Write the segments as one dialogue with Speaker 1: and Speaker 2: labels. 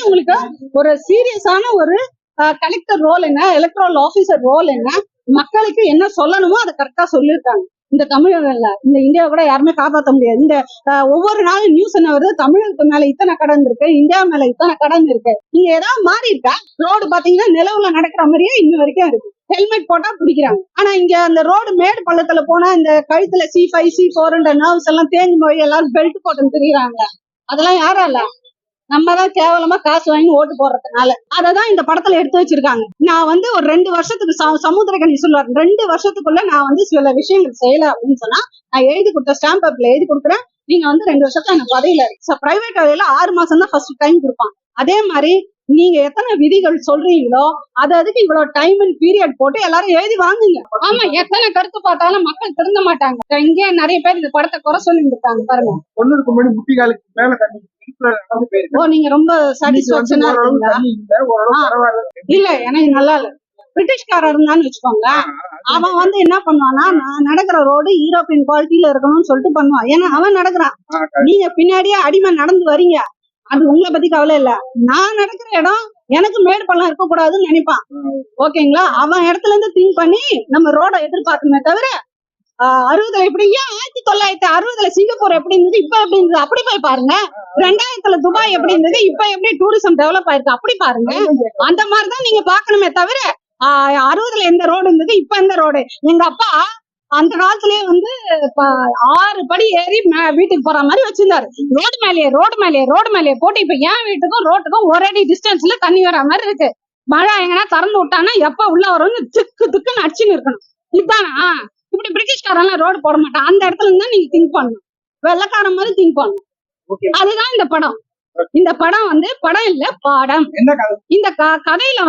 Speaker 1: உங்களுக்கு ஒரு சீரியஸான ஒரு கலெக்டர் ரோல் என்ன, எலக்ட்ரல் ஆபீசர் ரோல் என்ன, மக்களுக்கு என்ன சொல்லணுமோ அதை கரெக்டா சொல்லியிருக்காங்க. இந்த தமிழகம்ல இந்த இந்தியா கூட யாருமே காப்பாற்ற முடியாது. இந்த ஒவ்வொரு நாளும் நியூஸ் என்ன வருது, தமிழகத்து மேல இத்தனை கடன் இருக்கு, இந்தியா மேல இத்தனை கடன் இருக்கு. நீங்க ஏதாவது மாறி இருக்கா? ரோடு பாத்தீங்கன்னா நிலவுல நடக்கிற மாதிரியே இன்ன வரைக்கும் இருக்கு. ஹெல்மெட் போட்டா பிடிக்கிறாங்க. ஆனா இங்க அந்த ரோடு மேடு பள்ளத்துல போனா இந்த கழுத்துல C5 C4 நர்வ்ஸ் எல்லாம் தேஞ்சு போய் எல்லாரும் பெல்ட் போட்டு திரியுறாங்க. அதெல்லாம் யாரால? நம்ம தான் கேவலமா காசு வாங்கி ஓட்டு போடுறதுனால. அததான் இந்த படத்துல எடுத்து வச்சிருக்காங்க. நான் ஒரு 2 வருஷத்துக்கு சமுத்திரக்கனி சொல்லுவார், 2 வருஷத்துக்குள்ள நான் சில விஷயங்கள் செய்யல அப்படின்னு சொன்னா நான் எழுதி கொடுத்த ஸ்டாம்ப் பேப்பர்ல எழுதி கொடுக்குறேன், நீங்க 2 வருஷத்துல எனக்கு பதவியில இருக்கு. பிரைவேட் வேலையில 6 மாசம் தான் ஃபர்ஸ்ட் டைம் கொடுப்பாங்க. அதே மாதிரி நீங்க எத்தனை விதிகள் சொல்றீங்களோ அதுக்கு இவ்வளவு டைம் அண்ட் பீரியட் போட்டு எல்லாரும் எழுதி வாங்குங்க. ஆமா, எத்தனை கருத்து பார்த்தாலும் மக்கள் திருந்த மாட்டாங்க. இங்கே நிறைய பேர் இந்த படத்தை குறை சொல்லிட்டு இருக்காங்க பாருங்க.
Speaker 2: ஒண்ணுக்கு முன்னாடி முட்டிகாலுக்கு மேல தண்ணி.
Speaker 1: நீங்க ரொம்ப சாட்டிஸ்பாக்சனா இருக்கீங்களா? இல்ல, எனக்கு நல்லா இல்ல. பிரிட்டிஷ்காரர் இருந்தான்னு வச்சுக்கோங்க, அவன் என்ன பண்ணுவான்னா, நான் நடக்கிற ரோடு யூரோப்பியன் குவாலிட்டியில இருக்கணும்னு சொல்லிட்டு பண்ணுவான். ஏன்னா அவன் நடக்கிறான், நீங்க பின்னாடியே அடிமை நடந்து வரீங்க. அது உங்களை பத்தி கவலை இல்ல. நான் நடக்கிற இடம் எனக்கு மேடு பள்ளம் இருக்க கூடாதுன்னு நினைப்பான். ஓகேங்களா? அவன் இடத்துல இருந்து திங்க் பண்ணி நம்ம ரோட எதிர்பார்க்கணுமே தவிர 60 எப்படி, 1960 சிங்கப்பூர் எப்படி இருந்தது, இப்ப எப்படி இருந்தது அப்படி போய் பாருங்க. 2000 துபாய் எப்படி இருந்தது, இப்ப எப்படி டூரிசம் டெவலப் ஆயிருக்கு அப்படி பாருங்க. அந்த மாதிரிதான் நீங்க பாக்கணுமே தவிர 60 எந்த ரோடு இருந்தது, இப்ப எந்த ரோடு. எங்க அப்பா அந்த காலத்திலேயே 6 படி ஏறி வீட்டுக்கு போற மாதிரி வச்சிருந்தாரு. ரோடு மேலேயே போட்டு இப்ப என் வீட்டுக்கும் ரோட்டுக்கும் ஒரு அடி டிஸ்டன்ஸ்ல தண்ணி வர மாதிரி இருக்கு. மழை எங்கன்னா திறந்து விட்டானா எப்ப உள்ள வரும்னு திக்குன்னு அடிச்சுன்னு இருக்கணும். இதுதானா? இப்படி பிரிட்டிஷ்காரெல்லாம் ரோடு போட மாட்டான். அந்த இடத்துல இருந்தா நீங்க திங்க் பண்ணணும், வெள்ளக்காரன் மாதிரி திங்க் பண்ணணும். அதுதான் இந்த படம். இந்த படம் படம் இல்ல, பாடம். இந்த கதையில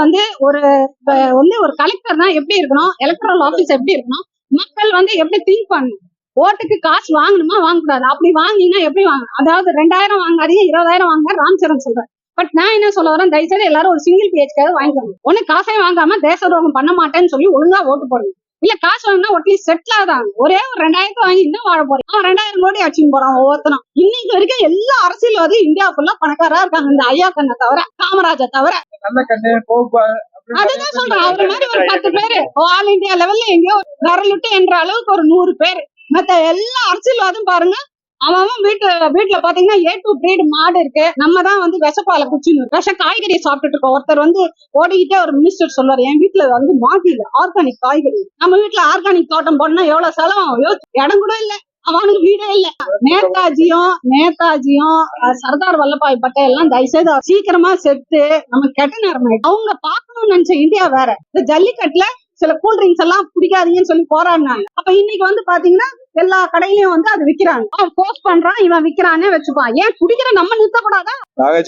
Speaker 1: ஒரு கலெக்டர் தான் எப்படி இருக்கணும், எலக்ட்ரல் ஆபீஸ் எப்படி இருக்கணும், மக்கள் எப்படி திங்க் பண்ணணும். ஓட்டுக்கு காசு வாங்கணுமா வாங்கக்கூடாது, அப்படி வாங்கினா எப்படி வாங்க, அதாவது 2000 வாங்காதீங்க 20,000 வாங்க ராம்சரண் சொல்றேன். பட் நான் என்ன சொல்ல வரேன், தயவுசெய்து எல்லாரும் ஒரு சிங்கிள் பேஜ்க்காக வாங்கிக்கணும். ஒண்ணு காசே வாங்காம தேச துரோகம் பண்ண மாட்டேன்னு சொல்லி ஒழுங்கா ஓட்டு போடுங்க. இல்ல காசு வாங்கினா ஒட்லி செட்டில் ஆதாங்க. ஒரே ஒரு 2000 வாங்கி இன்னும் வாழ போறேன். 2000 கோடி அடிச்சுன்னு போறான் ஒவ்வொருத்தரும். இன்னைக்கு வரைக்கும் எல்லா அரசியல்வாதி இந்தியா ஃபுல்லா பணக்காரா இருக்காங்க, இந்த ஐயா கண்ணை தவிர, காமராஜை தவிர. அதுதான் சொல்றேன், அவரு மாதிரி ஒரு 10 பேரு ஆல் இந்தியா லெவல்ல எங்கேயோ வரலுட்டு என்ற அளவுக்கு ஒரு 100 பேரு. மத்த எல்லா அரசியல்வாதும் பாருங்க, அவன் வீட்டுல பாத்தீங்கன்னா A to breed மாடு இருக்கு. நம்ம தான் விஷப்பாலை குச்சின்னு விஷ காய்கறியை சாப்பிட்டுட்டு இருக்கோம். ஒருத்தர் ஓடிக்கிட்டே ஒரு மினிஸ்டர் சொல்றாரு, என் வீட்டுல மாட்டில ஆர்கானிக் காய்கறி. நம்ம வீட்டுல ஆர்கானிக் தோட்டம் போடணும்னா எவ்வளவு செலவு, இடம் கூட இல்ல, அவனுக்கு வீடே இல்ல. நேதாஜியும் சர்தார் வல்லபாய் பட்டேல் எல்லாம் தயவுசெய்து சீக்கிரமா செத்து நம்ம கெட்ட நேரம். அவங்க பாக்கணும்னு நினைச்ச இந்தியா வேற. இந்த ஜல்லிக்கட்டுல சில கூல்ட்ரிங்க்ஸ் எல்லாம் குடிக்காதீங்கன்னு சொல்லி போராடினாங்க. அப்ப இன்னைக்கு பாத்தீங்கன்னா எல்லா கடையிலயும் அது விக்கிறாங்க. அவன் போஸ்ட் பண்றான், இவன் விக்கிறானே வச்சுப்பான். ஏன் குடிக்கிற நம்ம நிறுத்த கூடாதா?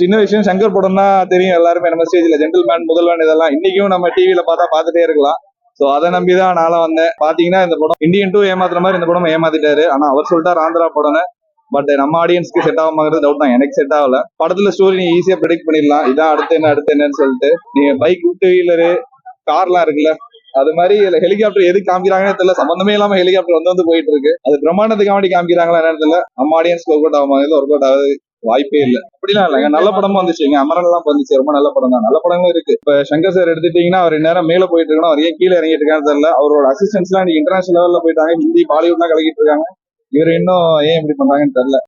Speaker 3: சின்ன விஷயம் சங்கர் படம் தான் தெரியும் எல்லாருமே. நம்ம ஸ்டேஜ்ல ஜென்டில்மேன், முதல்வன் இதெல்லாம் இன்னைக்கும் நம்ம டிவில பாத்துட்டே இருக்கலாம். சோ அதை நம்பிதான் நானும் வந்தேன். பாத்தீங்கன்னா இந்த படம் இந்தியன் 2 ஏமாத்துற மாதிரி இந்த படம் ஏமாத்திட்டாரு. ஆனா அவர் சொல்லிட்டாரு ஆந்திரா படம்னு. பட் நம்ம ஆடியன்ஸ்க்கு செட் ஆகுமாங்கிறது டவுட் தான். எனக்கு செட் ஆகல. படத்துல ஸ்டோரி நீ ஈஸியா ப்ரெடிக்ட் பண்ணிடலாம், இதான் அடுத்து என்னன்னு சொல்லிட்டு. நீங்க பைக், 2 வீலரு, கார்லாம் இருக்குல்ல, அது மாதிரி ஹெலிகாப்டர் எது காமிக்கிறாங்கன்னு தெரியல. சம்பந்தமே இல்லாம ஹெலிகாப்டர் வந்து போயிட்டு இருக்கு. அது பிரம்மாண்டத்துக்காண்டி காமிக்கிறாங்களா என்னன்னு தெரியல. நம்ம ஆடியன்ஸ்க்கு ஒர்க் அவுட் ஆகுமா, ஒர்க் அவுட் ஆகுது வாய்ப்பே இல்ல. அப்படிலாம் இல்லைங்க, நல்ல படமும் வந்துச்சுங்க. அமரன் எல்லாம் வந்துச்சு, ரொம்ப நல்ல படம் தான். நல்ல படங்களும் இருக்கு. இப்ப சங்கர் சார் எடுத்துட்டீங்கன்னா அவர் நேரம் மேல போயிட்டு இருக்கணும், அவர் ஏன் கீழே இறங்கிட்டு இருக்கான்னு தெரியல. அவரோட அசிஸ்டன்ஸ் எல்லாம் இன்டர்நேஷனல் லெவல்ல போயிட்டாங்க, ஹிந்தி பாலிவுட்லாம் கலக்கிட்டு இருக்காங்க. இவர் இன்னும் ஏன் இப்படி பண்றாங்கன்னு தெரியல.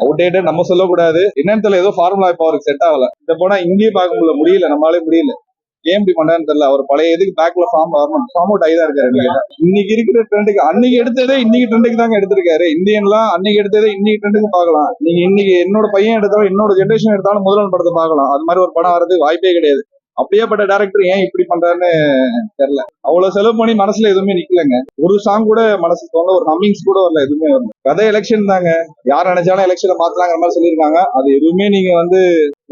Speaker 3: அவுடேட்டட் நம்ம சொல்லக்கூடாது, என்னன்னு தெரியல. ஏதோ ஃபார்முலா இப்ப அவருக்கு செட் ஆகல. இந்த படம் இங்கேயே பார்க்க முடியல, நம்மளாலே முடியல. ஏன் இப்படி பண்றான்னு தெரியல. அவர் பழைய எதுக்கு பேக்ல ஃபார்ம் அவுட் ஆகிதான் இருக்காரு. இன்னைக்கு இருக்கிற ட்ரெண்டுக்கு அன்னைக்கு எடுத்ததே இன்னைக்கு ட்ரெண்டுக்கு தாங்க எடுத்திருக்காரு. இந்தியன்லாம் அன்னைக்கு எடுத்ததே இன்னைக்கு ட்ரெண்டுக்கு பார்க்கலாம். நீங்க இன்னைக்கு என்னோட பையன் எடுத்தாலும் என்னோட ஜென்ரேஷன் எடுத்தாலும் முதல்வன் படத்தை பார்க்கலாம். அது மாதிரி ஒரு படம் வரதுக்கு வாய்ப்பே கிடையாது. அப்படியேப்பட்ட டைரக்டர் ஏன் இப்படி பண்றாருன்னு தெரியல. அவ்வளவு செலவு பண்ணி மனசுல எதுவுமே நிக்கலங்க. ஒரு சாங் கூட மனசுக்கு தோணல, ஒரு ஹம்மிங்ஸ் கூட வரல, எதுவுமே வரல. கதை எலெக்ஷன் தாங்க, யார் நினைச்சாலும் எலெக்ஷனை மாத்தலாங்கிற மாதிரி சொல்லியிருக்காங்க. அது எதுவுமே நீங்க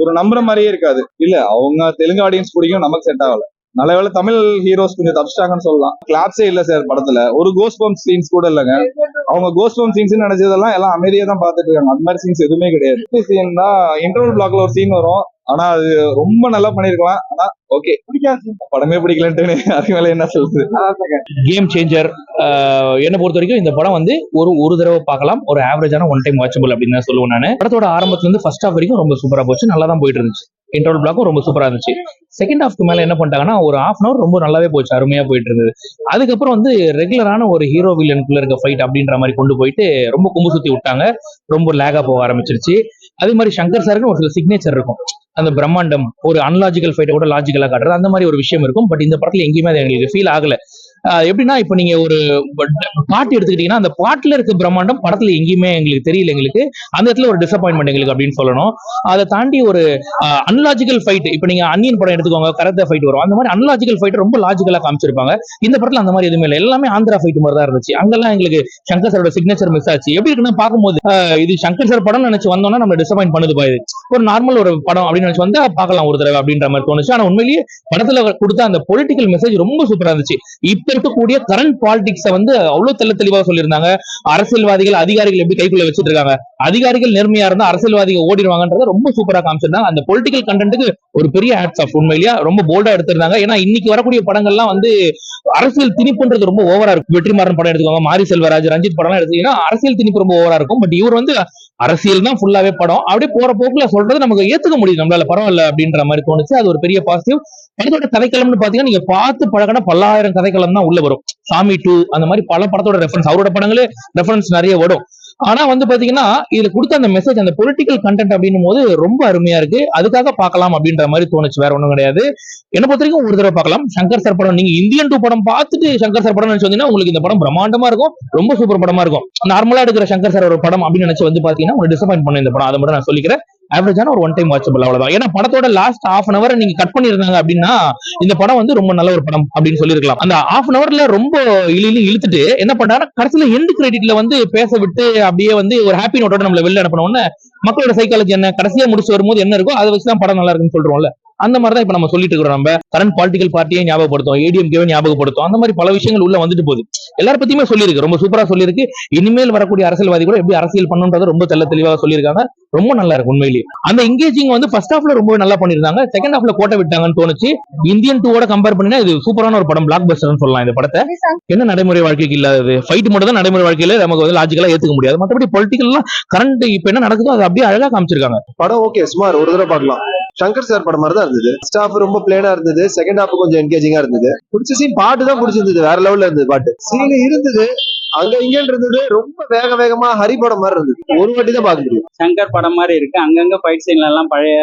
Speaker 3: ஒரு நம்புற மாதிரியே இருக்காது. இல்ல அவங்க தெலுங்கு ஆடியன்ஸ் பிடிக்கும், நமக்கு செட் ஆகல. நல்ல வேளை தமிழ் ஹீரோஸ் கொஞ்சம் தப்பிச்சிட்டாங்கன்னு சொல்லலாம். கிளாப்ஸே இல்ல சார் படத்துல, ஒரு கோஸ்ட் பம்ப் சீன்ஸ் கூட இல்லைங்க. அவங்க கோஸ்ட் பம்ப் சீன்ஸ் நினைச்சதெல்லாம் எல்லாம் அமைதியா தான் பாத்துட்டு இருக்காங்க. அந்த மாதிரி சீன்ஸ் எதுவுமே கிடையாது. சீன் தான் இன்டர்வல் பிளாக்ல ஒரு சீன் வரும், ஆனா அது ரொம்ப நல்லா பண்ணிருக்கலாம். ஆனா ஓகே, பிடிக்காது, படமே பிடிக்கலன்ட்டு அதுக்கு மேல என்ன சொல்றது.
Speaker 4: Game changer. என்ன பொறுத்த வரைக்கும் இந்த படம் வந்து ஒரு தடவை பார்க்கலாம், ஒரு ஆவரேஜான ஒன் டைம் வாட்சபிள் அப்படின்னு தான் சொல்லுவேன் நான். படத்தோட ஆரம்பத்துல இருந்து ஃபர்ஸ்ட் ஹாஃப் வரைக்கும் ரொம்ப சூப்பரா போச்சு, நல்லா தான் போயிட்டு இருந்துச்சு. இன்டர்வல் பிளாக்கும் ரொம்ப சூப்பரா இருந்துச்சு. செகண்ட் ஹாஃப்க்கு மேல என்ன பண்ணிட்டாங்கன்னா ஒரு ஹாஃப் அன் அவர் ரொம்ப நல்லாவே போச்சு, அருமையா போயிட்டு இருந்தது. அதுக்கப்புறம் வந்து ரெகுலரான ஒரு ஹீரோ வில்லனுக்குள்ள இருக்க ஃபைட் அப்படின்ற மாதிரி கொண்டு போயிட்டு ரொம்ப கும்பு சுத்தி விட்டாங்க, ரொம்ப லேகா போக ஆரம்பிச்சிருச்சு. அதே மாதிரி சங்கர் சாருக்கு ஒரு சில சிக்னேச்சர் இருக்கும், அந்த பிரம்மாண்டம் ஒரு அன்லாஜிக்கல் ஃபைட்டை கூட லாஜிக்கலா காட்டுறது, அந்த மாதிரி ஒரு விஷயம் இருக்கும். பட் இந்த படத்துல எங்கேயுமே அது எங்களுக்கு ஃபீல் ஆகல. எப்படின்னா இப்ப நீங்க ஒரு பாட்டு எடுத்துக்கிட்டீங்கன்னா அந்த பாட்டுல இருக்க பிரம்மாண்டம் படத்துல எங்கேயுமே எங்களுக்கு தெரியல. எங்களுக்கு அந்த இடத்துல ஒரு டிசப்பாயின்மெண்ட் எங்களுக்கு அப்படின்னு சொல்லணும். அதை தாண்டி ஒரு அன்லாஜிக்கல் ஃபைட், இப்ப நீங்க அன்னியன் படம் எடுத்துக்கோங்க, கராத்தே ஃபைட் வரும், அந்த மாதிரி அன்லாஜிக்கல் ஃபைட் ரொம்ப லாஜிக்கலா காமிச்சிருப்பாங்க. இந்த படத்துல அந்த மாதிரி எதுவுமே இல்லை, எல்லாமே ஆந்திரா ஃபைட் மாதிரி தான் இருந்துச்சு. அங்கெல்லாம் எங்களுக்கு சங்கர் சாரோட சிக்னேச்சர் மிஸ் ஆச்சு. எப்படி இருக்குன்னா பார்க்கும்போது இது சங்கர் சார் படம் நினைச்சு வந்தோம்னா நம்ம டிசப்பாயிண்ட் பண்ணுது பாயுது. ஒரு நார்மல் ஒரு படம் அப்படின்னு நினைச்சு வந்தா பார்க்கலாம் ஒரு தடவை அப்படின்ற மாதிரி தோணுச்சு. ஆனா உண்மையிலேயே படத்துல கொடுத்த அந்த பொலிட்டிக்கல் மெசேஜ் ரொம்ப சூப்பரா இருந்துச்சு. இப்ப இருக்கக்கூடிய கரண்ட் பாலிடிக்ஸை வந்து அவ்வளவு தெளிவாக சொல்லியிருந்தாங்க. அரசியல்வாதிகள் அதிகாரிகள் எப்படி கைக்குள்ள வச்சிட்டு இருக்காங்க, அதிகாரிகள் நேர்மையா இருந்தா அரசியல்வாதிகள் ஓடிடுவாங்கன்றத ரொம்ப சூப்பரா காமிச்சிருந்தாங்க. அந்த பொலிட்டிக்கல் கண்டென்ட்டுக்கு ஒரு பெரிய ஹேட்ஸ் ஆஃப், உண்மையிலேயே ரொம்ப போல்டா எடுத்திருந்தாங்க. ஏன்னா இன்னைக்கு வரக்கூடிய படங்கள்லாம் வந்து அரசியல் திணிப்புன்றது ரொம்ப ஓவரா இருக்கும். வெற்றிமாறன் படம் எடுத்துக்கோங்க, மாரி செல்வராஜ், ரஞ்சித் படம் எடுத்தீங்கன்னா அரசியல் திணிப்பு ரொம்ப ஓவரா இருக்கும். பட் இவர் வந்து அரசியல் தான் ஃபுல்லாவே படம், அப்படியே போற போக்குல சொல்றது நமக்கு ஏத்துக்க முடியுது, நம்மளால பரவாயில்ல அப்படின்ற மாதிரி தோணுச்சு. அது ஒரு பெரிய பாசிட்டிவ். படத்தோட கதைக்களம்னு பாத்தீங்கன்னா நீங்க பார்த்து பழகின பல்லாயிரம் கதைக்களம் தான் உள்ள வரும். சாமி 2 அந்த மாதிரி பல படத்தோட ரெஃபரன்ஸ், அவரோட படங்களே ரெஃபரன்ஸ் நிறைய வரும். ஆனா வந்து பாத்தீங்கன்னா இதுல கொடுத்த அந்த மெசேஜ், அந்த பொலிட்டிக்கல் கண்டென்ட் அப்படின்னும் போது ரொம்ப அருமையா இருக்கு. அதுக்காக பார்க்கலாம் அப்படின்ற மாதிரி தோணுச்சு, வேற ஒண்ணும் கிடையாது. என்ன பொறுத்த வரைக்கும் ஒரு தடவை பார்க்கலாம். சங்கர் சார் படம் நீங்க இந்தியன் 2 படம் பார்த்துட்டு சங்கர் சார் படம் நினைச்சு வந்தீங்கன்னா உங்களுக்கு இந்த படம் பிரம்மாண்டமா இருக்கும், ரொம்ப சூப்பர் படமா இருக்கும். நார்மலா எடுக்கிற சங்கர் சார் ஒரு படம் அப்படின்னு நினைச்சு வந்து பாத்தீங்கன்னா உங்களுக்கு டிசப்பாயிண்ட் பண்ண இந்த படம். அதை மட்டும் நான் சொல்லிக்கிறேன். ஆவரேஜான ஒரு ஒன் டைம் வாட்சபிள், அவ்வளவுதான். ஏன்னா படத்தோட லாஸ்ட் ஹாஃப் அன் அவர் நீங்க கட் பண்ணிருந்தாங்க அப்படின்னா இந்த படம் வந்து ரொம்ப நல்ல ஒரு படம் அப்படின்னு சொல்லிருக்கலாம். அந்த ஹாஃப் அன் அவர்ல ரொம்ப இழுத்துட்டு என்ன பண்ணாரு, கடைசியில எண்ட் கிரெடிட்ல வந்து பேச விட்டு அப்படியே வந்து ஒரு ஹாப்பி நோட்டோட நம்மள வெளில அனுப்பணும்னு மக்களோட சைக்காலஜி என்ன, கடைசியா முடிச்சு வரும்போது என்ன இருக்கோ அதை வச்சுதான் படம் நல்லா இருக்குன்னு சொல்றோம்ல. அந்த மாதிரி தான் இப்ப நம்ம சொல்லிட்டு இருக்கிறோம். நம்ம கரண்ட் பொலிட்டிக்கல் பார்ட்டியை ஞாபகப்படுத்தும், ஏடிஎம்கே ஞாபகப்படுத்தும், அந்த மாதிரி பல விஷயங்கள் உள்ள வந்துட்டு போகுது. எல்லாரும் பத்தியுமே சொல்லியிருக்கு, ரொம்ப சூப்பரா சொல்லியிருக்கு. இனிமேல் வரக்கூடிய அரசியல்வாதி கூட எப்படி அரசியல் பண்ணுன்றத ரொம்ப தெளிவாக சொல்லியிருக்காங்க. ரொம்ப நல்லா இருக்கு உண்மையிலேயே. அந்த எங்கேஜிங் வந்து ஃபர்ஸ்ட் ஹாஃப்ல ரொம்ப நல்லா பண்ணிருந்தாங்க, செகண்ட் ஹாஃப்ல கோட்டை விட்டாங்கன்னு தோணுச்சு. இந்தியன் 2 கம்பேர் பண்ணினா இது சூப்பரான ஒரு படம், பிளாக் பஸ்டர்னு சொல்லலாம். இந்த படத்தை என்ன நடைமுறை வாழ்க்கைக்கு இல்லாதது ஃபைட் மட்டும் தான் நடைமுறை வாழ்க்கையில நமக்கு வந்து லாஜிக்கலா ஏத்துக்க முடியாது. மற்றபடி பொலிட்டிக்கல் கரண்ட் இப்ப என்ன நடக்குதோ அது அப்படியே அழகா காமிச்சிருக்காங்க.
Speaker 2: படம் ஓகே, சுமார் ஒரு தடவை பார்க்கலாம். சங்கர் சார் படம் மாதிரி தான் இருந்தது. ஃபர்ஸ்ட் ஹாஃப் ரொம்ப பிளேனா இருந்தது, செகண்ட் ஹாஃப் கொஞ்சம் என்கேஜிங்கா இருந்தது. பிடிச்ச சீன் பாட்டு தான் பிடிச்சிருந்தது, வேற லெவல்ல இருந்தது பாட்டு. சீன் இருந்தது அங்க இங்கன்னு இருந்தது, ரொம்ப வேகமா ஹரி படம் மாதிரி இருந்தது. ஒரு வாட்டி தான் பார்க்க முடியும்.
Speaker 5: சங்கர் படம் மாதிரி இருக்கு, அங்கங்க ஃபைட் சீன்ல எல்லாம் பழைய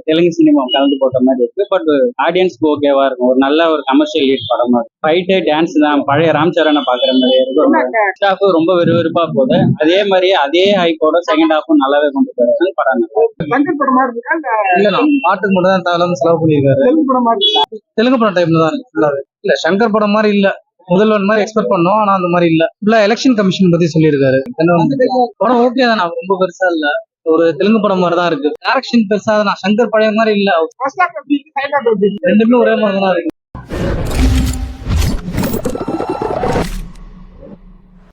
Speaker 5: தெலுங்கு சினிமா கலந்து போட்ட மாதிரி இருக்கு. பட் ஆடியன்ஸ்க்கு ஓகேவா இருக்கும், ஒரு நல்ல ஒரு கமர்ஷியல் ஹிட் படமா இருக்கு. ஃபைட்டு டான்ஸ் தான் பழைய ராம் சரணை பாக்குற மாதிரி இருக்கு. ஃபர்ஸ்ட் ஹாஃப் ரொம்ப விறுவிறுப்பா போகுது, அதே மாதிரி அதே ஹைப்போட செகண்ட் ஹாஃபும் நல்லாவே கொண்டு போறாங்க. படம்
Speaker 2: சங்கர் படம் மாதிரி இருக்கா
Speaker 5: இல்ல, பாட்டுக்கு மட்டும் தான் தேவையில்லாம செலவு பண்ணிருக்காரு.
Speaker 2: தெலுங்கு படம் மாதிரி இருக்கா?
Speaker 5: தெலுங்கு படம் டைப்ல தான் இருக்கு. இல்ல சங்கர் படம் மாதிரி இல்ல, முதல்வன் மாதிரி எக்ஸ்பெக்ட் பண்ணோம், ஆனா அந்த மாதிரி இல்ல. ஃபுல்லா எலெக்ஷன் கமிஷன் பத்தி சொல்லியிருக்காரு. படம் ஓகே தான், ரொம்ப பெருசா இல்ல, ஒரு தெலுங்கு படம் மாதிரி தான் இருக்கு. டைரக்ஷன் பெருசா தான், சங்கர் பழைய மாதிரி இல்ல, ரெண்டுமே ஒரே மாதிரி தான் இருக்கு.